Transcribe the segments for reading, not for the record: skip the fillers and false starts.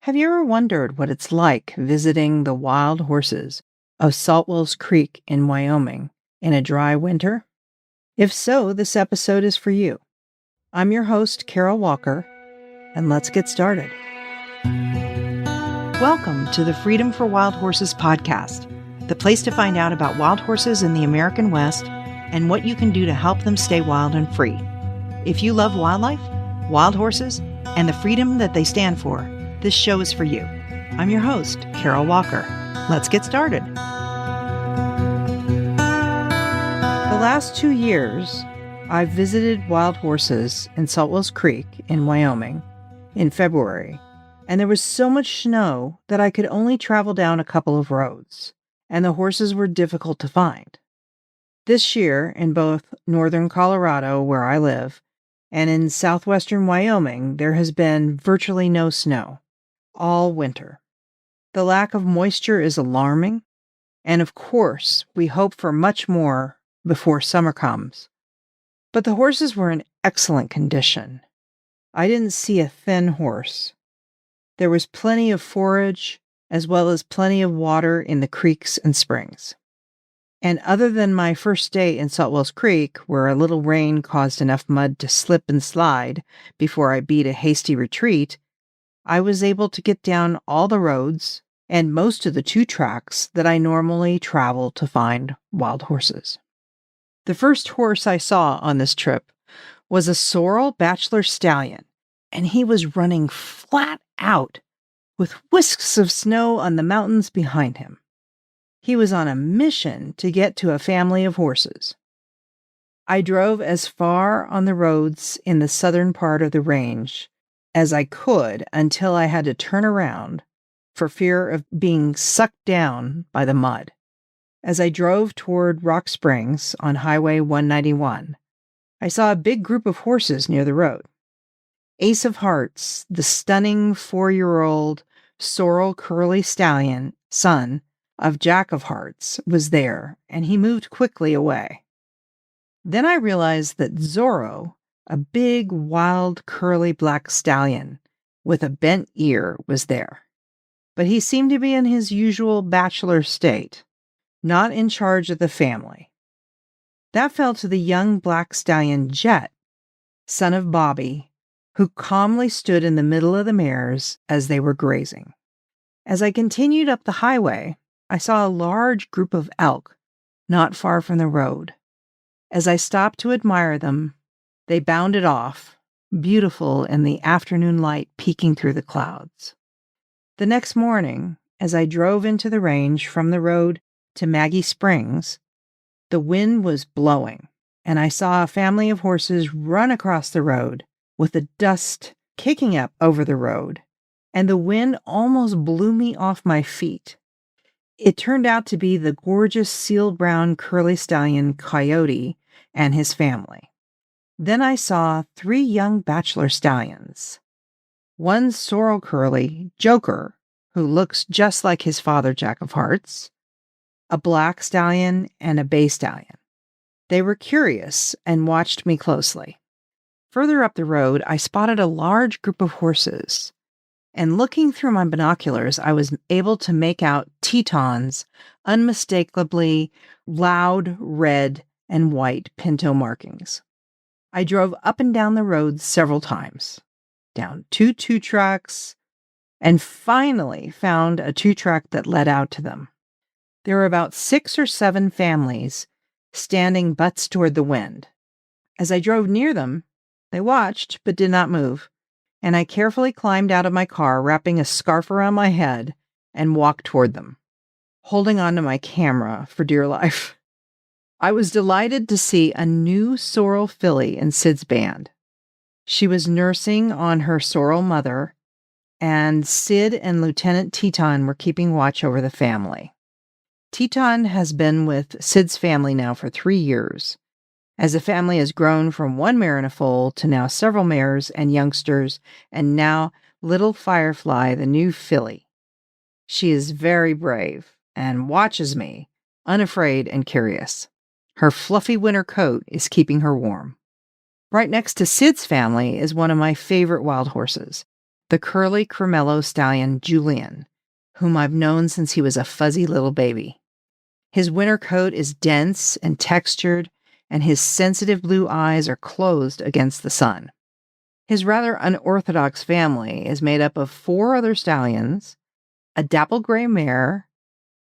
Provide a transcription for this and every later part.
Have you ever wondered what it's like visiting the wild horses of Saltwell's Creek in Wyoming in a dry winter? If so, this episode is for you. I'm your host, Carol Walker, and let's get started. Welcome to the Freedom for Wild Horses podcast, the place to find out about wild horses in the American West and what you can do to help them stay wild and free. If you love wildlife, wild horses, and the freedom that they stand for, this show is for you. I'm your host, Carol Walker. Let's get started. The last 2 years, I've visited wild horses in Saltwell's Creek in Wyoming in February, and there was so much snow that I could only travel down a couple of roads, and the horses were difficult to find. This year, in both northern Colorado, where I live, and in southwestern Wyoming, there has been virtually no snow all winter. The lack of moisture is alarming, and of course, we hope for much more before summer comes. But the horses were in excellent condition. I didn't see a thin horse. There was plenty of forage, as well as plenty of water in the creeks and springs. And other than my first day in Saltwell's Creek, where a little rain caused enough mud to slip and slide before I beat a hasty retreat, I was able to get down all the roads and most of the 2 tracks that I normally travel to find wild horses. The first horse I saw on this trip was a sorrel bachelor stallion, and he was running flat out with whisks of snow on the mountains behind him. He was on a mission to get to a family of horses. I drove as far on the roads in the southern part of the range as I could until I had to turn around for fear of being sucked down by the mud. As I drove toward Rock Springs on Highway 191, I saw a big group of horses near the road. Ace of Hearts, the stunning 4-year-old sorrel curly stallion, son of Jack of Hearts, was there, and he moved quickly away. Then I realized that Zorro, a big, wild, curly black stallion with a bent ear, was there. But he seemed to be in his usual bachelor state, not in charge of the family. That fell to the young black stallion Jet, son of Bobby, who calmly stood in the middle of the mares as they were grazing. As I continued up the highway, I saw a large group of elk not far from the road. As I stopped to admire them, they bounded off, beautiful in the afternoon light peeking through the clouds. The next morning, as I drove into the range from the road to Maggie Springs, the wind was blowing, and I saw a family of horses run across the road with the dust kicking up over the road, and the wind almost blew me off my feet. It turned out to be the gorgeous seal brown curly stallion Coyote and his family. Then I saw 3 young bachelor stallions. One sorrel curly, Joker, who looks just like his father, Jack of Hearts, a black stallion, and a bay stallion. They were curious and watched me closely. Further up the road, I spotted a large group of horses, and looking through my binoculars, I was able to make out Teton's unmistakably loud red and white pinto markings. I drove up and down the road several times, down 2 tracks, and finally found a 2-track that led out to them. There were about 6 or 7 families standing butts toward the wind. As I drove near them, they watched but did not move, and I carefully climbed out of my car, wrapping a scarf around my head, and walked toward them, holding onto my camera for dear life. I was delighted to see a new sorrel filly in Sid's band. She was nursing on her sorrel mother, and Sid and Lieutenant Teton were keeping watch over the family. Teton has been with Sid's family now for 3 years, as the family has grown from 1 mare in a foal to now several mares and youngsters, and now little Firefly, the new filly. She is very brave and watches me, unafraid and curious. Her fluffy winter coat is keeping her warm. Right next to Sid's family is one of my favorite wild horses, the curly Cremello stallion Julian, whom I've known since he was a fuzzy little baby. His winter coat is dense and textured, and his sensitive blue eyes are closed against the sun. His rather unorthodox family is made up of 4 other stallions, a dapple gray mare,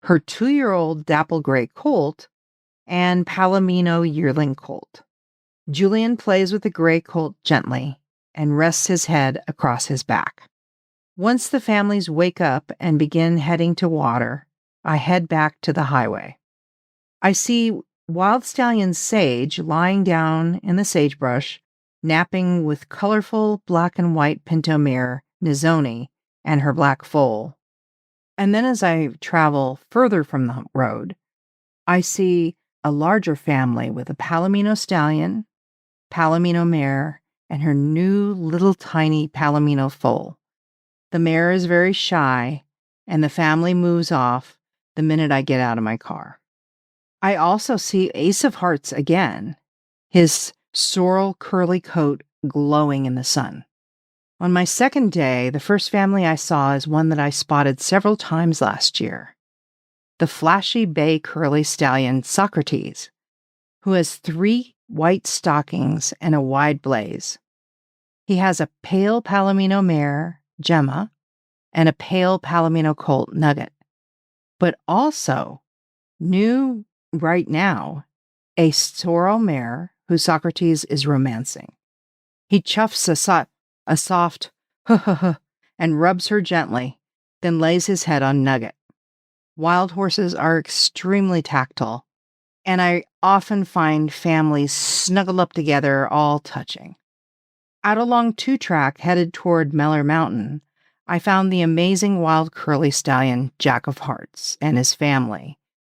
her 2-year-old dapple gray colt, and Palomino yearling colt. Julian plays with the gray colt gently and rests his head across his back. Once the families wake up and begin heading to water, I head back to the highway. I see wild stallion Sage lying down in the sagebrush, napping with colorful black and white pinto mare Nizoni and her black foal. And then as I travel further from the road, I see a larger family with a Palomino stallion, Palomino mare, and her new little tiny Palomino foal. The mare is very shy, and the family moves off the minute I get out of my car. I also see Ace of Hearts again, his sorrel curly coat glowing in the sun. On my second day, the first family I saw is one that I spotted several times last year. The flashy bay curly stallion Socrates, who has 3 white stockings and a wide blaze. He has a pale Palomino mare, Gemma, and a pale Palomino colt, Nugget. But also, new right now, a sorrel mare who Socrates is romancing. He chuffs a soft huh and rubs her gently, then lays his head on Nugget. Wild horses are extremely tactile, and I often find families snuggle up together, all touching. Out along 2-track headed toward Meller Mountain, I found the amazing wild curly stallion Jack of Hearts and his family,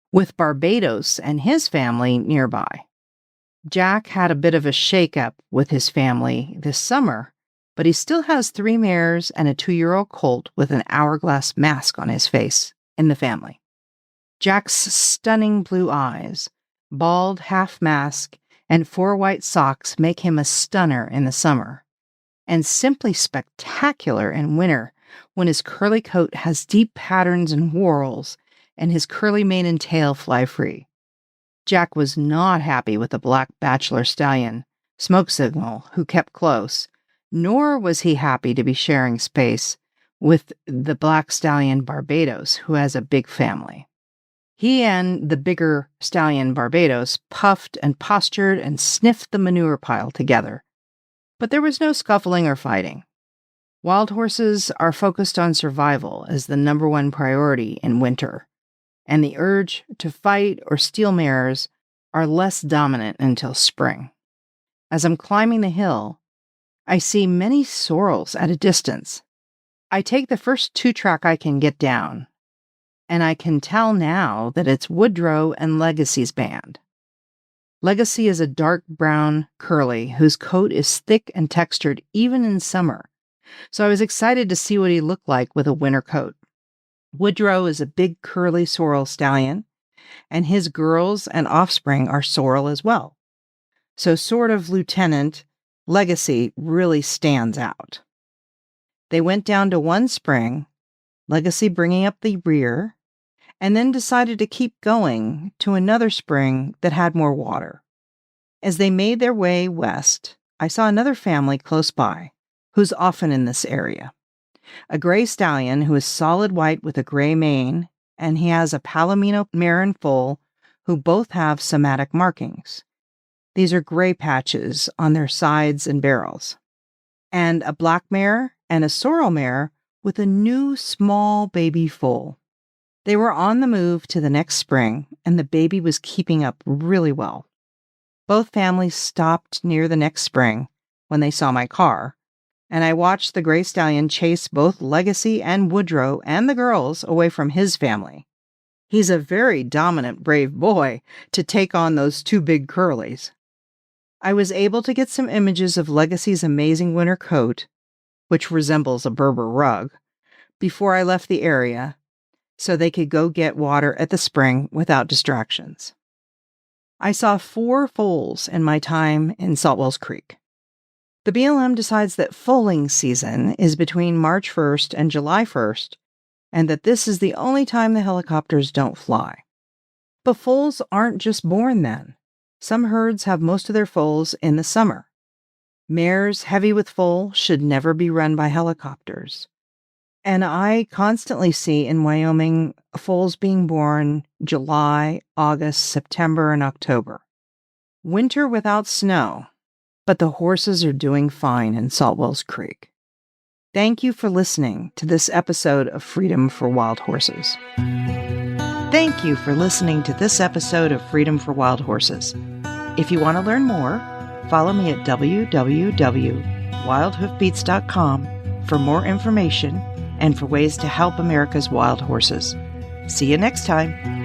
with Barbados and his family nearby. Jack had a bit of a shakeup with his family this summer, but he still has 3 mares and a 2-year-old colt with an hourglass mask on his face in the family. Jack's stunning blue eyes, bald half mask, and 4 white socks make him a stunner in the summer, and simply spectacular in winter when his curly coat has deep patterns and whorls, and his curly mane and tail fly free. Jack was not happy with the black bachelor stallion, Smoke Signal, who kept close, nor was he happy to be sharing space with the black stallion Barbados, who has a big family. He and the bigger stallion Barbados puffed and postured and sniffed the manure pile together. But there was no scuffling or fighting. Wild horses are focused on survival as the number 1 priority in winter, and the urge to fight or steal mares are less dominant until spring. As I'm climbing the hill, I see many sorrels at a distance. I take the first 2-track I can get down, and I can tell now that it's Woodrow and Legacy's band. Legacy is a dark brown curly whose coat is thick and textured even in summer, so I was excited to see what he looked like with a winter coat. Woodrow is a big curly sorrel stallion, and his girls and offspring are sorrel as well. So sort of Lieutenant Legacy really stands out. They went down to 1 spring, Legacy bringing up the rear, and then decided to keep going to another spring that had more water. As they made their way west, I saw another family close by, who's often in this area. A gray stallion who is solid white with a gray mane, and he has a Palomino mare and foal who both have somatic markings. These are gray patches on their sides and barrels. And a black mare and a sorrel mare with a new small baby foal. They were on the move to the next spring, and the baby was keeping up really well. Both families stopped near the next spring when they saw my car, and I watched the gray stallion chase both Legacy and Woodrow and the girls away from his family. He's a very dominant, brave boy to take on those 2 big curlies. I was able to get some images of Legacy's amazing winter coat, which resembles a Berber rug, before I left the area, so they could go get water at the spring without distractions. I saw 4 foals in my time in Saltwell's Creek. The BLM decides that foaling season is between March 1st and July 1st, and that this is the only time the helicopters don't fly. But foals aren't just born then. Some herds have most of their foals in the summer. Mares heavy with foal should never be run by helicopters. And I constantly see in Wyoming foals being born July, August, September, and October. Winter without snow, but the horses are doing fine in Saltwell's Creek. Thank you for listening to this episode of Freedom for Wild Horses. Thank you for listening to this episode of Freedom for Wild Horses. If you want to learn more, follow me at www.wildhoofbeats.com for more information and for ways to help America's wild horses. See you next time.